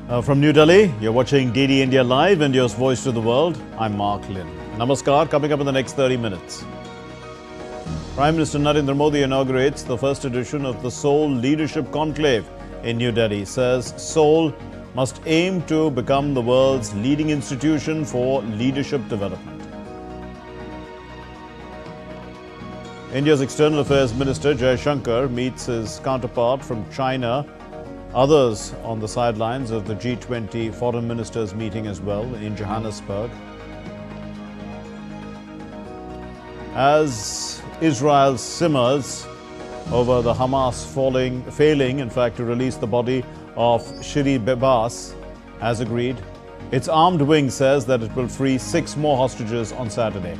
From New Delhi, you're watching DD India Live, India's voice to the world. I'm Mark Lynn. Namaskar, coming up in the next 30 minutes. Prime Minister Narendra Modi inaugurates the first edition of the Seoul Leadership Conclave in New Delhi. Says Seoul must aim to become the world's leading institution for leadership development. India's External Affairs Minister Jaishankar meets his counterpart from China. Others on the sidelines of the G20 foreign ministers meeting as well in Johannesburg. As Israel simmers over the Hamas failing in fact to release the body of Shiri Bebas as agreed, its armed wing says that it will free 6 more hostages on Saturday.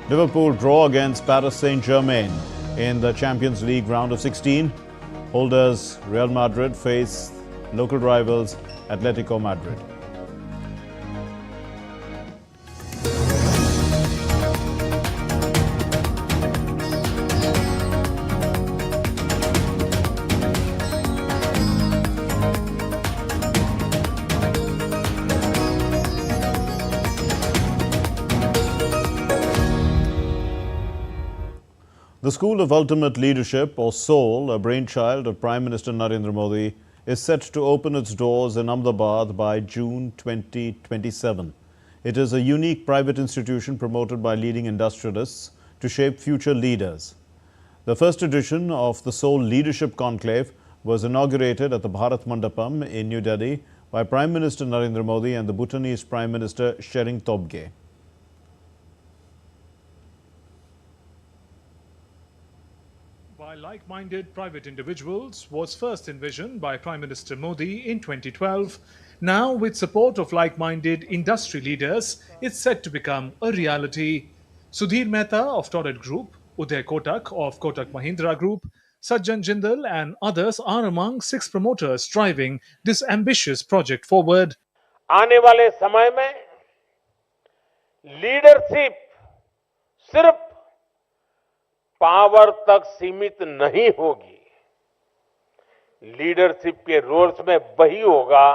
Liverpool draw against Paris Saint-Germain in the Champions League round of 16. Holders Real Madrid face local rivals Atletico Madrid. The School of Ultimate Leadership, or Seoul, a brainchild of Prime Minister Narendra Modi, is set to open its doors in Ahmedabad by June 2027. It is a unique private institution promoted by leading industrialists to shape future leaders. The first edition of the Seoul Leadership Conclave was inaugurated at the Bharat Mandapam in New Delhi by Prime Minister Narendra Modi and the Bhutanese Prime Minister Tshering Tobgay. By like-minded private individuals was first envisioned by Prime Minister Modi in 2012. Now, with support of like-minded industry leaders, it's set to become a reality. Sudhir Mehta of Torrid Group, Uday Kotak of Kotak Mahindra Group, Sajjan Jindal and others are among 6 promoters driving this ambitious project forward. आने वाले समय में leadership सिर्फ power तक सीमित नहीं होगी। Leadership के रोल्स में वही होगा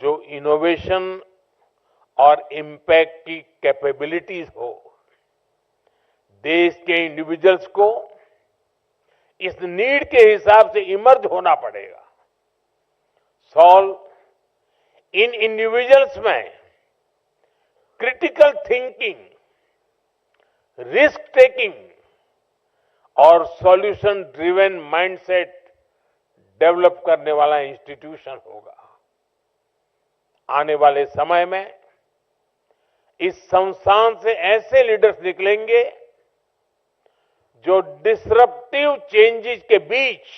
जो इनोवेशन और इम्पैक्ट की कैपेबिलिटीज हो। देश के इंडिविजुअल्स को इस नीड के हिसाब से इमर्ज होना पड़ेगा। सॉल्व इन इंडिविजुअल्स में क्रिटिकल थिंकिंग, रिस्क टेकिंग और सॉल्यूशन ड्रिवन माइंडसेट डेवलप करने वाला इंस्टीट्यूशन होगा। आने वाले समय में इस संस्थान से ऐसे लीडर्स निकलेंगे जो डिसरप्टिव चेंजेस के बीच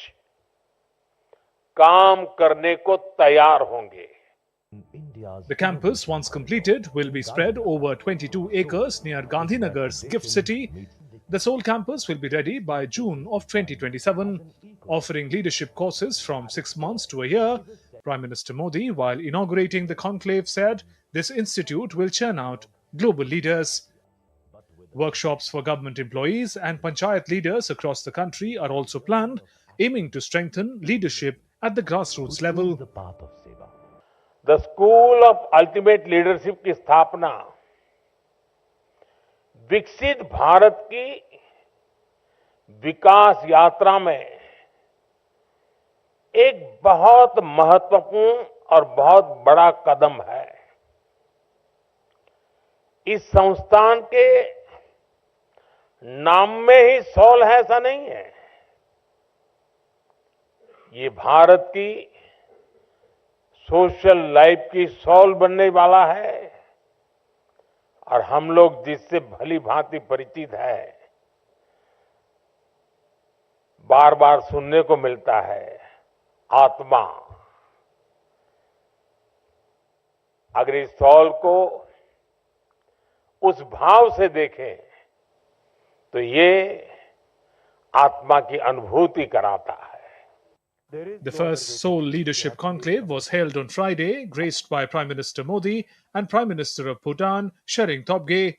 काम करने को तैयार होंगे। The campus, once completed, will be spread over 22 acres near Gandhinagar's Gift City. The Seoul campus will be ready by June of 2027, offering leadership courses from 6 months to a year. Prime Minister Modi, while inaugurating the conclave, said this institute will churn out global leaders. Workshops for government employees and panchayat leaders across the country are also planned, aiming to strengthen leadership at the grassroots level. The School of Ultimate Leadership की स्थापना विकसित भारत की विकास यात्रा में एक बहुत महत्वपूर्ण और बहुत बड़ा कदम है। इस संस्थान के नाम में ही सोल है ऐसा नहीं है। ये भारत की सोशल लाइफ की सोल बनने वाला है और हम लोग जिससे भली भांति परिचित है, बार बार सुनने को मिलता है, आत्मा। अगर इस सोल को उस भाव से देखें तो ये आत्मा की अनुभूति कराता है। The first Seoul Leadership Conclave was held on Friday, graced by Prime Minister Modi and Prime Minister of Bhutan, Tshering Tobgay.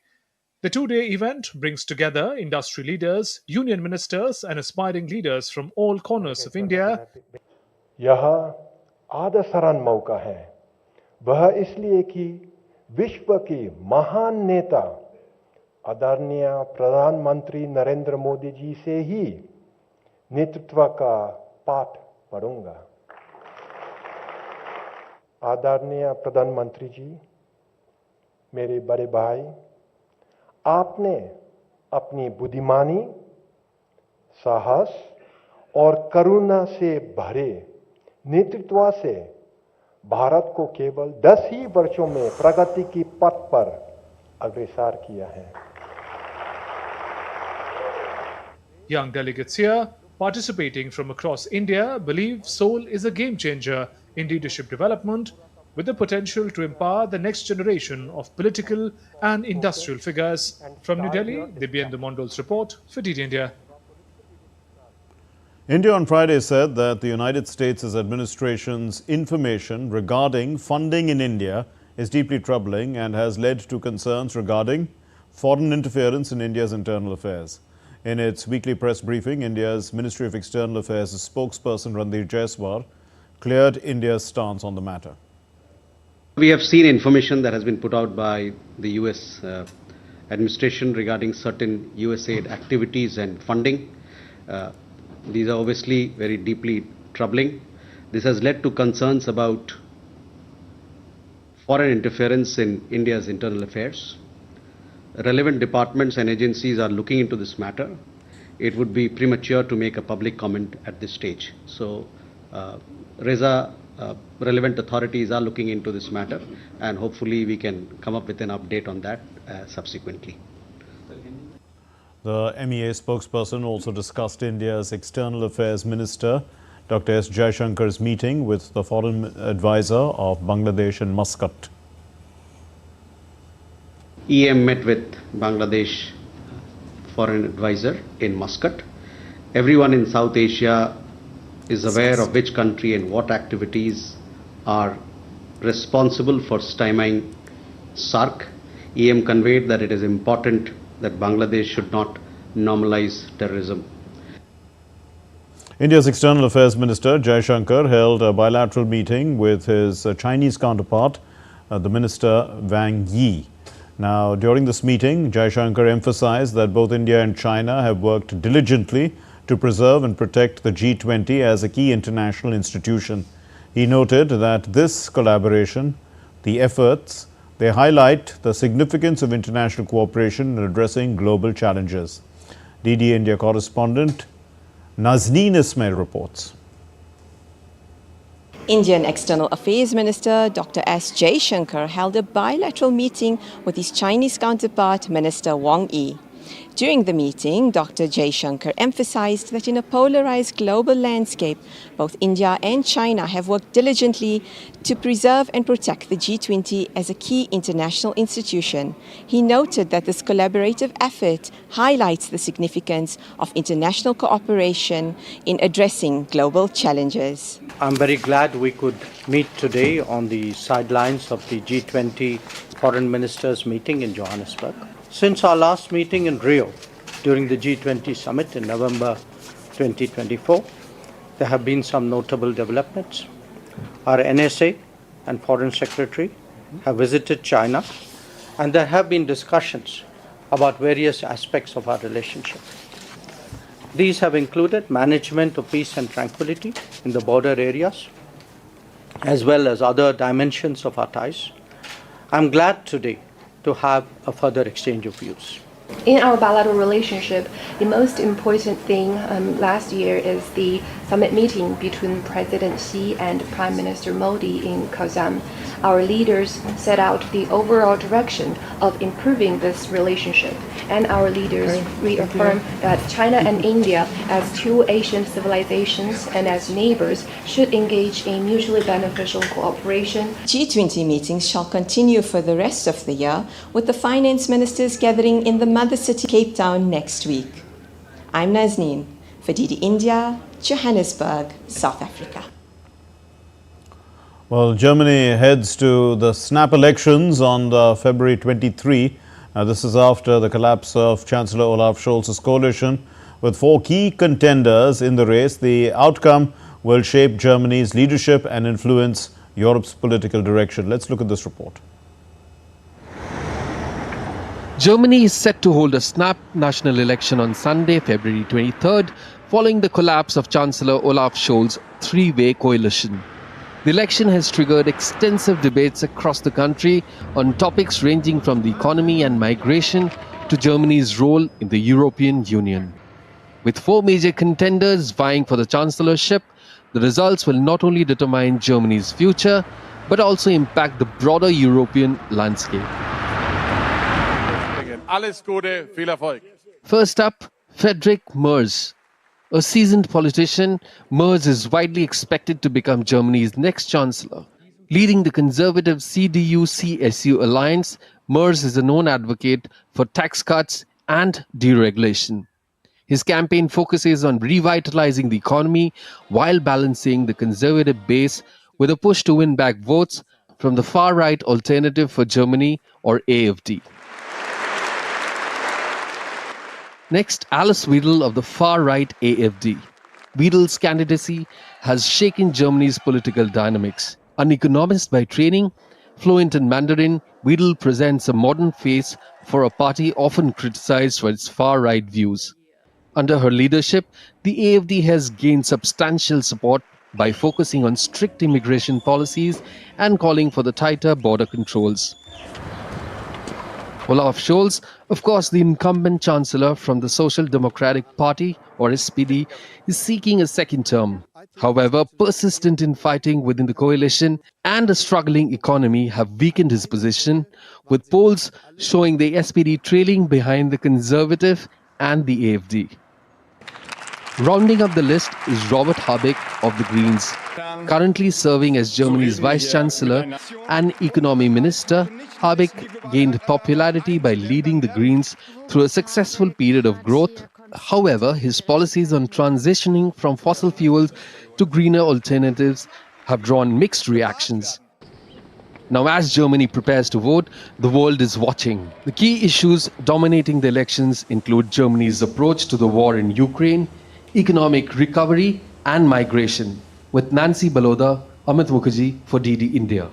The 2-day event brings together industry leaders, union ministers and aspiring leaders from all corners of India. यह आदरसारान मौका है, वह इसलिए कि विश्व के महान नेता आदरणीय प्रधानमंत्री नरेंद्र मोदी जी से ही नेतृत्व का पाठ पढ़ूंगा। आदरणीय प्रधानमंत्री जी, मेरे बड़े भाई, आपने अपनी बुद्धिमानी, साहस और करुणा से भरे नेतृत्व से भारत को केवल 10 ही वर्षों में प्रगति की पथ पर अग्रसर किया है। Young delegates here, participating from across India, believe Seoul is a game changer in leadership development, with the potential to empower the next generation of political and industrial figures. From New Delhi, Dibyendra Mondol's report for DD India. India on Friday said that the United States' administration's information regarding funding in India is deeply troubling and has led to concerns regarding foreign interference in India's internal affairs. In its weekly press briefing, India's Ministry of External Affairs spokesperson Ranveer Jaiswal cleared India's stance on the matter. We have seen information that has been put out by the US administration regarding certain USAID activities and funding. These are obviously very deeply troubling. This has led to concerns about foreign interference in India's internal affairs. Relevant departments and agencies are looking into this matter. It would be premature to make a public comment at this stage. So, relevant authorities are looking into this matter, and hopefully we can come up with an update on that subsequently. The MEA spokesperson also discussed India's External Affairs Minister Dr. S. Jaishankar's meeting with the foreign advisor of Bangladesh in Muscat. EM met with Bangladesh foreign advisor in Muscat. Everyone in South Asia is aware of which country and what activities are responsible for stymieing SARC. EM conveyed that it is important that Bangladesh should not normalize terrorism. India's External Affairs Minister Jaishankar held a bilateral meeting with his Chinese counterpart, the Minister Wang Yi. Now, during this meeting, Jaishankar emphasized that both India and China have worked diligently to preserve and protect the G20 as a key international institution. He noted that this collaboration, the efforts, they highlight the significance of international cooperation in addressing global challenges. DD India correspondent Nazneen Ismail reports. Indian External Affairs Minister Dr. S. Jaishankar held a bilateral meeting with his Chinese counterpart, Minister Wang Yi. During the meeting, Dr. Jaishankar emphasized that in a polarized global landscape, both India and China have worked diligently to preserve and protect the G20 as a key international institution. He noted that this collaborative effort highlights the significance of international cooperation in addressing global challenges. I'm very glad we could meet today on the sidelines of the G20 Foreign Ministers meeting in Johannesburg. Since our last meeting in Rio during the G20 summit in November 2024, there have been some notable developments. Our NSA and Foreign Secretary have visited China, and there have been discussions about various aspects of our relationship. These have included management of peace and tranquility in the border areas, as well as other dimensions of our ties. I'm glad today to have a further exchange of views. In our bilateral relationship, the most important thing last year is the summit meeting between President Xi and Prime Minister Modi in Kazan. Our leaders set out the overall direction of improving this relationship, and our leaders reaffirm that China and India, as two Asian civilizations and as neighbors, should engage in mutually beneficial cooperation. G20 meetings shall continue for the rest of the year, with the finance ministers gathering in the mother city Cape Town next week. I'm Nazneen for DD India, Johannesburg, South Africa. Well, Germany heads to the snap elections on February 23. This is after the collapse of Chancellor Olaf Scholz's coalition with 4 key contenders in the race. The outcome will shape Germany's leadership and influence Europe's political direction. Let's look at this report. Germany is set to hold a snap national election on Sunday, February 23rd, following the collapse of Chancellor Olaf Scholz's three-way coalition. The election has triggered extensive debates across the country on topics ranging from the economy and migration to Germany's role in the European Union. With four major contenders vying for the chancellorship, the results will not only determine Germany's future, but also impact the broader European landscape. Alles Gute, viel Erfolg. First up, Friedrich Merz. A seasoned politician, Merz is widely expected to become Germany's next chancellor. Leading the conservative CDU-CSU alliance, Merz is a known advocate for tax cuts and deregulation. His campaign focuses on revitalizing the economy while balancing the conservative base with a push to win back votes from the far-right Alternative for Germany, or AfD. Next, Alice Weidel of the far-right AfD. Weidel's candidacy has shaken Germany's political dynamics. An economist by training, fluent in Mandarin, Weidel presents a modern face for a party often criticized for its far-right views. Under her leadership, the AfD has gained substantial support by focusing on strict immigration policies and calling for the tighter border controls. Olaf Scholz, of course the incumbent chancellor from the Social Democratic Party, or SPD, is seeking a second term. However, persistent infighting within the coalition and a struggling economy have weakened his position, with polls showing the SPD trailing behind the Conservative and the AfD. Rounding up the list is Robert Habeck of the Greens. Currently serving as Germany's Vice-Chancellor and Economy Minister, Habeck gained popularity by leading the Greens through a successful period of growth. However, his policies on transitioning from fossil fuels to greener alternatives have drawn mixed reactions. Now, as Germany prepares to vote, the world is watching. The key issues dominating the elections include Germany's approach to the war in Ukraine, economic recovery and migration. With Nancy Baloda, Amit Mukherjee for DD India.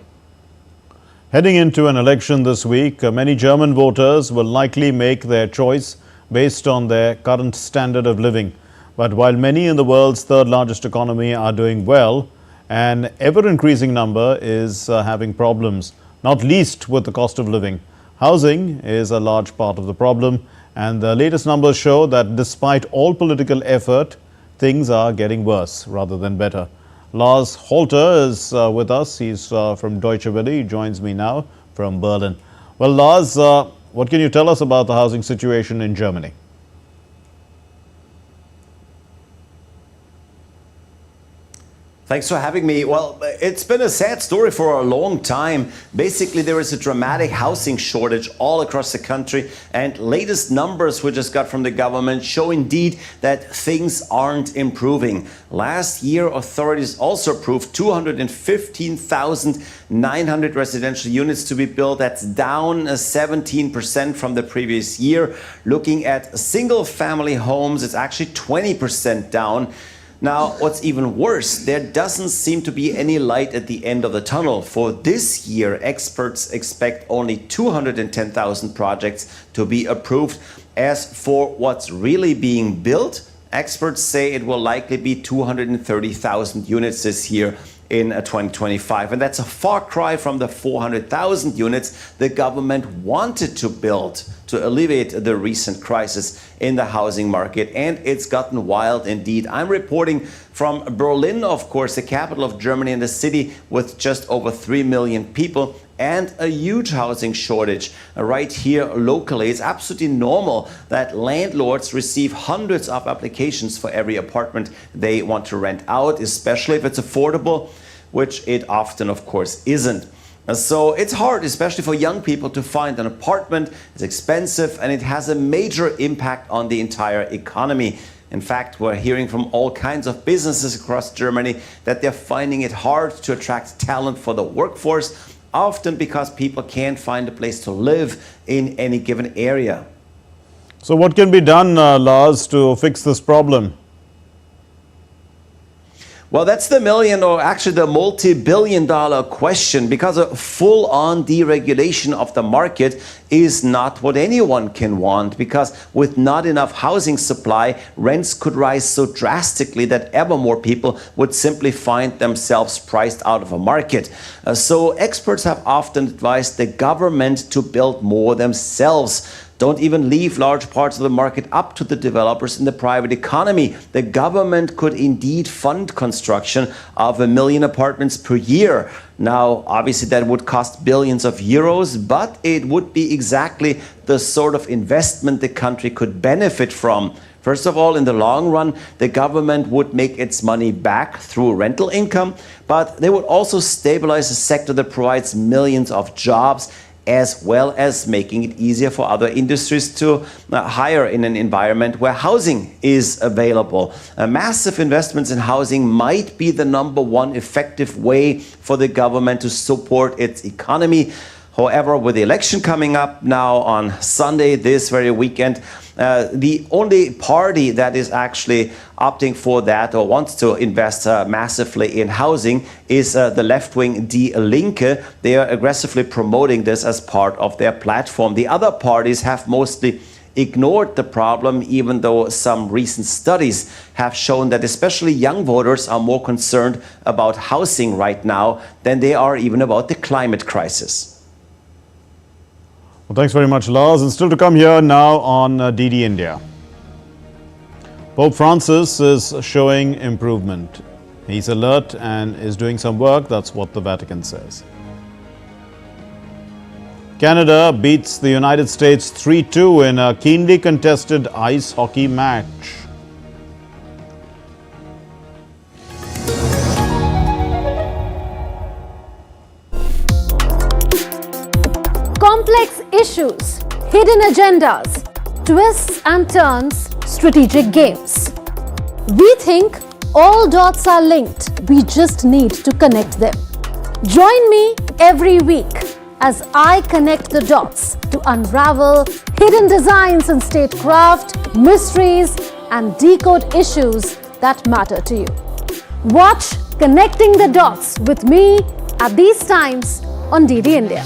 Heading into an election this week, many German voters will likely make their choice based on their current standard of living. But while many in the world's third largest economy are doing well, an ever-increasing number is having problems, not least with the cost of living. Housing is a large part of the problem, and the latest numbers show that despite all political effort, things are getting worse rather than better. Lars Holter is with us. He's from Deutsche Welle. He joins me now from Berlin. Well, Lars, what can you tell us about the housing situation in Germany? Thanks for having me. Well, it's been a sad story for a long time. Basically, there is a dramatic housing shortage all across the country, and latest numbers we just got from the government show indeed that things aren't improving. Last year, authorities also approved 215,900 residential units to be built. That's down 17% from the previous year. Looking at single-family homes, it's actually 20% down. Now, what's even worse, there doesn't seem to be any light at the end of the tunnel. For this year, experts expect only 210,000 projects to be approved. As for what's really being built, experts say it will likely be 230,000 units this year in 2025. And that's a far cry from the 400,000 units the government wanted to build to alleviate the recent crisis in the housing market. And it's gotten wild indeed. I'm reporting from Berlin, of course, the capital of Germany, and the city with just over 3 million people and a huge housing shortage right here locally. It's absolutely normal that landlords receive hundreds of applications for every apartment they want to rent out, especially if it's affordable, which it often, of course, isn't. So it's hard, especially for young people, to find an apartment. It's expensive, and it has a major impact on the entire economy. In fact, we're hearing from all kinds of businesses across Germany that they're finding it hard to attract talent for the workforce, often because people can't find a place to live in any given area. So what can be done, Lars, to fix this problem? Well, that's the million, or actually the multi-billion-dollar question, because a full-on deregulation of the market is not what anyone can want, because with not enough housing supply, rents could rise so drastically that ever more people would simply find themselves priced out of a market. So experts have often advised the government to build more themselves. Don't even leave large parts of the market up to the developers in the private economy. The government could indeed fund construction of 1 million apartments per year. Now, obviously, that would cost billions of euros, but it would be exactly the sort of investment the country could benefit from. First of all, in the long run, the government would make its money back through rental income, but they would also stabilize a sector that provides millions of jobs, as well as making it easier for other industries to hire in an environment where housing is available. Massive investments in housing might be the #1 effective way for the government to support its economy. However, with the election coming up now on Sunday, this very weekend, the only party that is actually opting for that or wants to invest massively in housing is the left-wing Die Linke. They are aggressively promoting this as part of their platform. The other parties have mostly ignored the problem, even though some recent studies have shown that especially young voters are more concerned about housing right now than they are even about the climate crisis. Well, thanks very much, Lars. And still to come here now on DD India. Pope Francis is showing improvement. He's alert and is doing some work. That's what the Vatican says. Canada beats the United States 3-2 in a keenly contested ice hockey match. Complex issues, hidden agendas, twists and turns, strategic games. We think all dots are linked. We just need to connect them. Join me every week as I connect the dots to unravel hidden designs in statecraft, mysteries, and decode issues that matter to you. Watch Connecting the Dots with me at these times on DD India.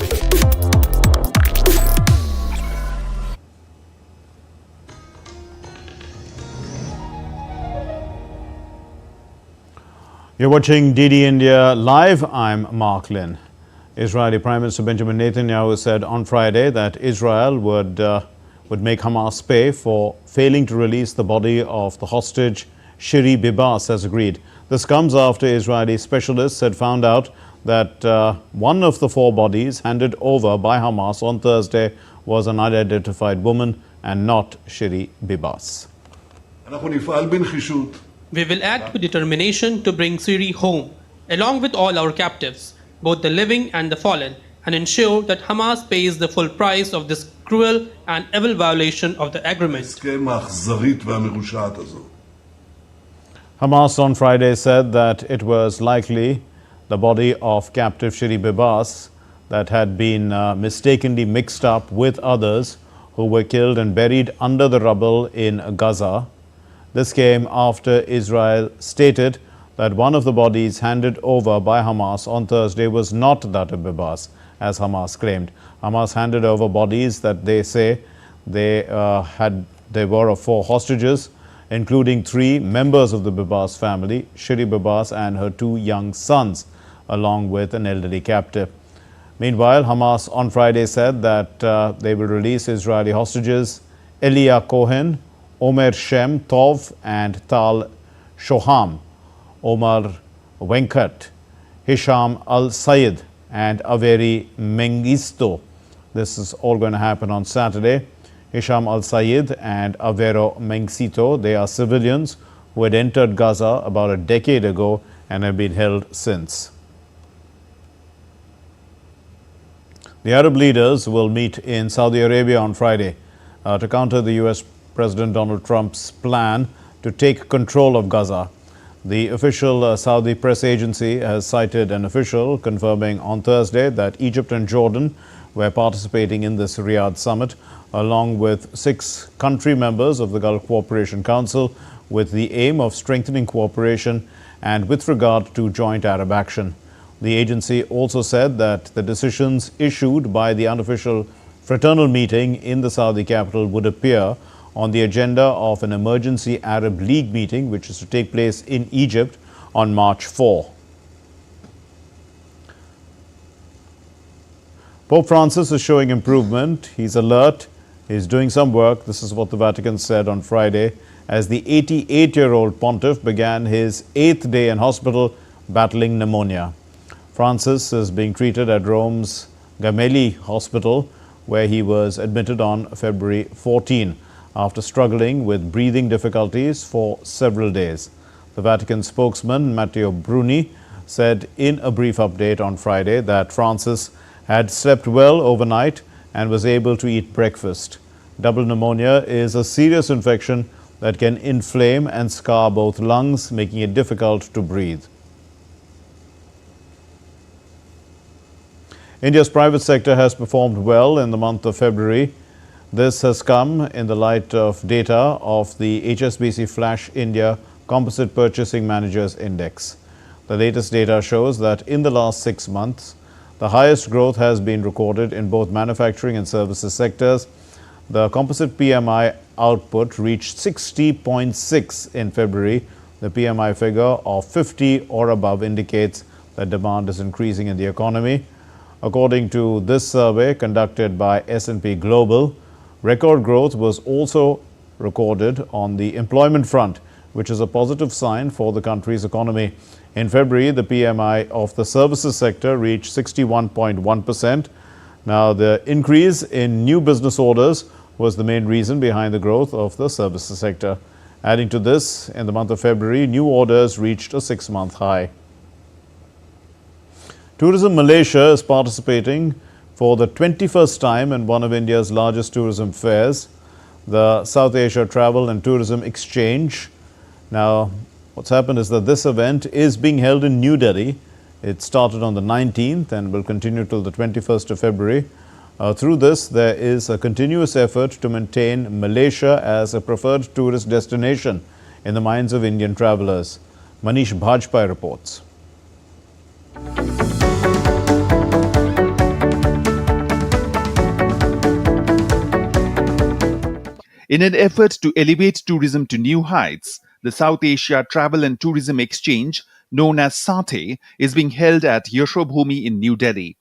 You're watching DD India Live. I'm Mark Lynn. Israeli Prime Minister Benjamin Netanyahu said on Friday that Israel would make Hamas pay for failing to release the body of the hostage Shiri Bibas as agreed. This comes after Israeli specialists had found out that one of the 4 bodies handed over by Hamas on Thursday was an unidentified woman and not Shiri Bibas. We will act with determination to bring Shiri home, along with all our captives, both the living and the fallen, and ensure that Hamas pays the full price of this cruel and evil violation of the agreement. Hamas on Friday said that it was likely the body of captive Shiri Bibas that had been mistakenly mixed up with others who were killed and buried under the rubble in Gaza. This came after Israel stated that one of the bodies handed over by Hamas on Thursday was not that of Bibas, as Hamas claimed. Hamas handed over bodies that they say they were of 4 hostages, including 3 members of the Bibas family, Shiri Bibas and her 2 young sons, along with an elderly captive. Meanwhile, Hamas on Friday said that they will release Israeli hostages Elia Cohen, Omer Shem Tov and Tal Shoham, Omar Venkat, Hisham Al-Sayed and Averi Mengistu. This is all going to happen on Saturday. Hisham Al-Sayed and Avero Mengsito, they are civilians who had entered Gaza about a decade ago and have been held since. The Arab leaders will meet in Saudi Arabia on Friday to counter the U.S. President Donald Trump's plan to take control of Gaza. The official Saudi press agency has cited an official confirming on Thursday that Egypt and Jordan were participating in this Riyadh summit, along with 6 country members of the Gulf Cooperation Council, with the aim of strengthening cooperation and with regard to joint Arab action. The agency also said that the decisions issued by the unofficial fraternal meeting in the Saudi capital would appear on the agenda of an emergency Arab League meeting, which is to take place in Egypt on March 4. Pope Francis is showing improvement. He's alert. He's doing some work. This is what the Vatican said on Friday as the 88-year-old pontiff began his 8th day in hospital battling pneumonia. Francis is being treated at Rome's Gemelli Hospital, where he was admitted on February 14 after struggling with breathing difficulties for several days. The Vatican spokesman, Matteo Bruni, said in a brief update on Friday that Francis had slept well overnight and was able to eat breakfast. Double pneumonia is a serious infection that can inflame and scar both lungs, making it difficult to breathe. India's private sector has performed well in the month of February. This has come in the light of data of the HSBC Flash India Composite Purchasing Managers Index. The latest data shows that in the last 6 months, the highest growth has been recorded in both manufacturing and services sectors. The composite PMI output reached 60.6 in February. The PMI figure of 50 or above indicates that demand is increasing in the economy. According to this survey conducted by S&P Global, record growth was also recorded on the employment front, which is a positive sign for the country's economy. In February, the PMI of the services sector reached 61.1%. Now, the increase in new business orders was the main reason behind the growth of the services sector. Adding to this, in the month of February, new orders reached a 6-month high. Tourism Malaysia is participating for the 21st time in one of India's largest tourism fairs, the South Asia Travel and Tourism Exchange. Now, what's happened is that this event is being held in New Delhi. It started on the 19th and will continue till the 21st of February. Through this, there is a continuous effort to maintain Malaysia as a preferred tourist destination in the minds of Indian travelers. Manish Bhajpai reports. In an effort to elevate tourism to new heights, the South Asia Travel and Tourism Exchange, known as SATE, is being held at Yashobhumi in New Delhi.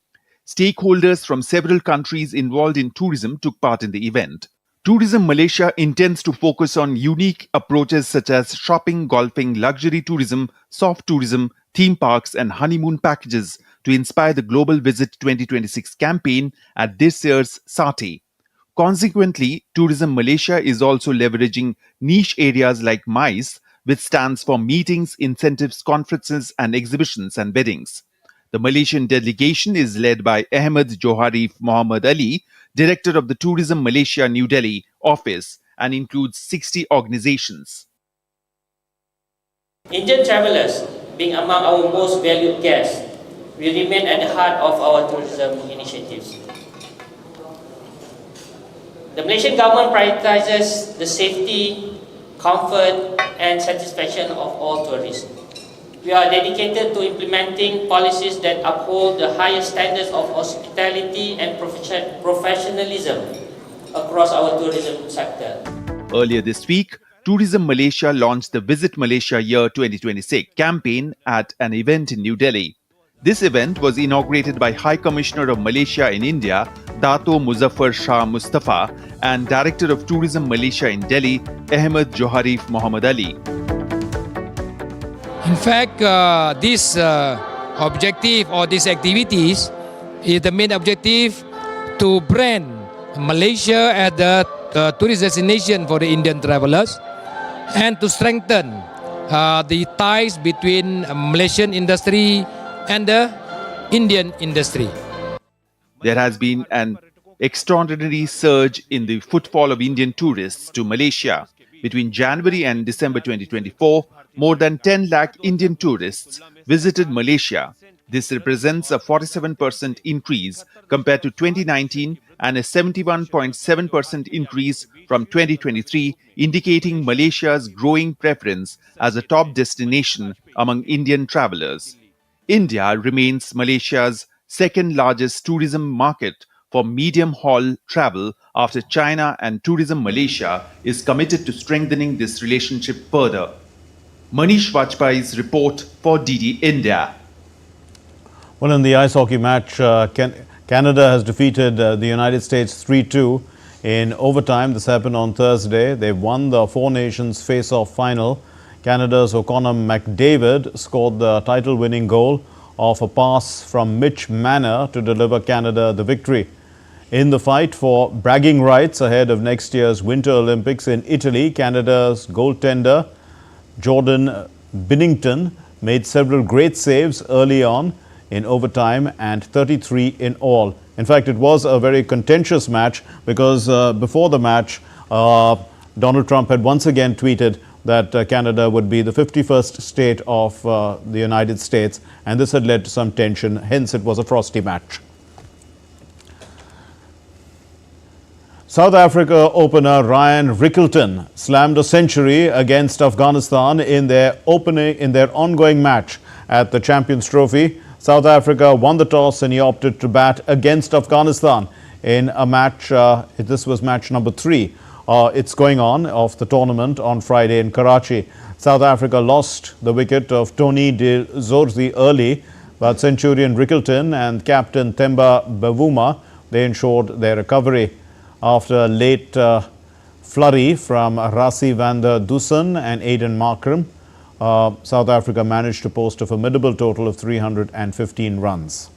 Stakeholders from several countries involved in tourism took part in the event. Tourism Malaysia intends to focus on unique approaches such as shopping, golfing, luxury tourism, soft tourism, theme parks and honeymoon packages to inspire the Global Visit 2026 campaign at this year's SATE. Consequently, Tourism Malaysia is also leveraging niche areas like MICE, which stands for Meetings, Incentives, Conferences and Exhibitions and Weddings. The Malaysian delegation is led by Ahmed Joharif Muhammad Ali, Director of the Tourism Malaysia New Delhi office, and includes 60 organizations. Indian travelers, being among our most valued guests, will remain at the heart of our tourism initiatives. The Malaysian government prioritizes the safety, comfort and satisfaction of all tourists. We are dedicated to implementing policies that uphold the highest standards of hospitality and professionalism across our tourism sector. Earlier this week, Tourism Malaysia launched the Visit Malaysia Year 2026 campaign at an event in New Delhi. This event was inaugurated by High Commissioner of Malaysia in India, Dato Muzaffar Shah Mustafa, and Director of Tourism Malaysia in Delhi, Ahmed Joharif Muhammad Ali. In fact, this objective or these activities is the main objective to brand Malaysia as the tourist destination for the Indian travelers and to strengthen the ties between Malaysian industry and the Indian industry. There has been an extraordinary surge in the footfall of Indian tourists to Malaysia. Between January and December 2024, more than 10 lakh Indian tourists visited Malaysia. This represents a 47% increase compared to 2019 and a 71.7% increase from 2023, indicating Malaysia's growing preference as a top destination among Indian travelers. India remains Malaysia's second largest tourism market for medium-haul travel after China, and Tourism Malaysia is committed to strengthening this relationship further. Manish Vajpayee's report for DD India. Well, in the ice hockey match, Canada has defeated the United States 3-2 in overtime. This happened on Thursday. They won the Four Nations face-off final. Canada's O'Connor McDavid scored the title-winning goal off a pass from Mitch Manor to deliver Canada the victory. In the fight for bragging rights ahead of next year's Winter Olympics in Italy, Canada's goaltender Jordan Binnington made several great saves early on in overtime and 33 in all. In fact, it was a very contentious match because before the match, Donald Trump had once again tweeted that Canada would be the 51st state of the United States, and this had led to some tension. Hence, it was a frosty match. South Africa opener Ryan Rickelton slammed a century against Afghanistan in their ongoing match at the Champions Trophy. South Africa won the toss and he opted to bat against Afghanistan in a match. This was match number 3. It's going on of the tournament on Friday in Karachi. South Africa lost the wicket of Tony de Zorzi early, but Centurion Rickelton and captain Themba Bavuma, they ensured their recovery. After a late flurry from Rassie van der Dussen and Aiden Markram, South Africa managed to post a formidable total of 315 runs.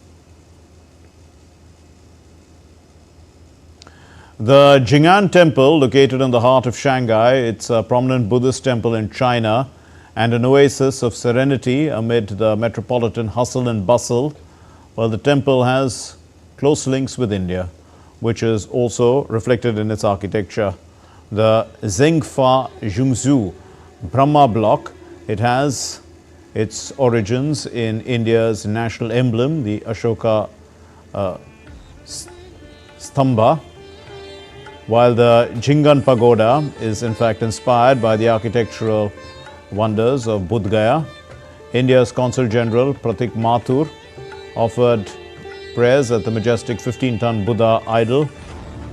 The Jing'an Temple, located in the heart of Shanghai, it's a prominent Buddhist temple in China and an oasis of serenity amid the metropolitan hustle and bustle. Well, the temple has close links with India, which is also reflected in its architecture. The Zhengfa Zhongzhou Brahma block, it has its origins in India's national emblem, the Ashoka Stamba, while the Jing'an Pagoda is in fact inspired by the architectural wonders of Bodh Gaya. India's Consul General Pratik Mathur offered prayers at the majestic 15-ton Buddha idol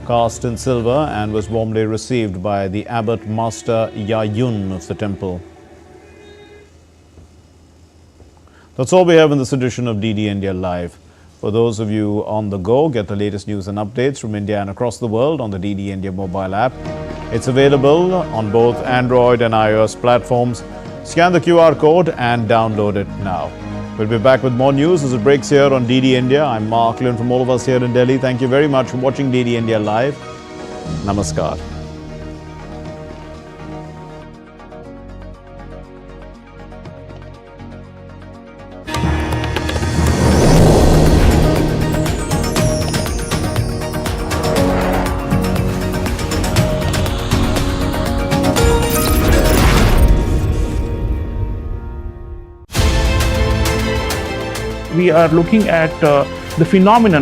cast in silver and was warmly received by the abbot master Yayun of the temple. That's all we have in this edition of DD India Live. For those of you on the go, get the latest news and updates from India and across the world on the DD India mobile app. It's available on both Android and iOS platforms. Scan the QR code and download it now. We'll be back with more news as it breaks here on DD India. I'm Mark Lynn from all of us here in Delhi. Thank you very much for watching DD India Live. Namaskar. We are looking at the phenomenon